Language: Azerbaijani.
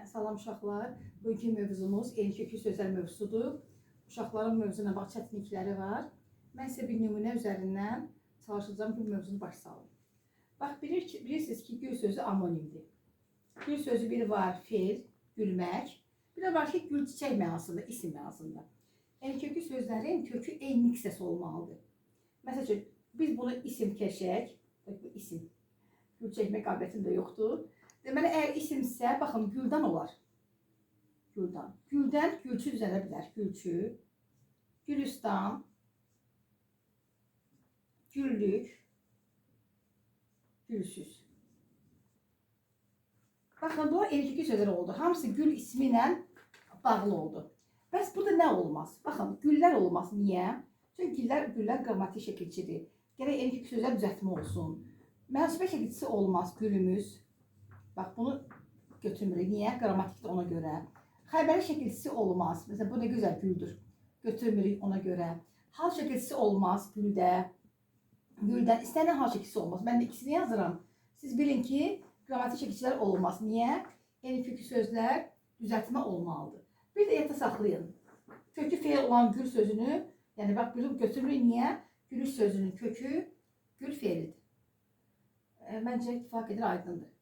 Salam uşaqlar. Bugünkü mövzumuz elin kökü sözlər mövzusudur. Uşaqların mövzuna bax çətinlikləri var. Mən sizə bir nümunə üzərindən çalışacağım ki, bu mövzunu başa salım. Bax, bilirsiniz ki, gül sözü amonimdir. Gül sözü biri var fel, gülmək. Bir də var ki, gül çiçək mənasında, isim mənasında. Elin kökü sözlərin kökü eyni hissəsi olmalıdır. Məsəl üçün, biz bunu isim keçək. Bu isim. Gül çəkmək qabiliyyətində yoxdur. Deməli, əgər isimsə, baxın, güldən olar. Güldən. Güldən gülçü düzələ bilər. Gülçü, gülüstan, güllük, gülsüz. Baxın, bunlar elin kökü sözlər oldu. Hamısı gül ismi ilə bağlı oldu. Bəs burada nə olmaz? Baxın, güllər olmaz. Niyə? Çünki güllər qrammatik şəkilçidir. Gərək elin kökü sözlər düzəltmə olsun. Mənsubə şəkilçisi olmaz. Gülümüz. Bax, bunu götürmürük. Niyə? Qrammatikdə ona görə. Xəbəri şəkilçisi olmaz. Məsələn, bu nə gözəl güldür. Götürmürük ona görə. Hal şəkilçisi olmaz. Güldə. Güldən istənilən hal şəkilçisi olmaz. Mən də ikisini yazıram. Siz bilin ki, qrammatik şəkilçilər olmaz. Niyə? Elin kökü sözlər düzəltmə olmalıdır. Bir də yadda saxlayın. Kökü feil olan gül sözünü, yəni bax, gülü götürmürük. Niyə? Gülüş sözünün kökü gül feilidir. Məncə ittifaq edir, aydındır.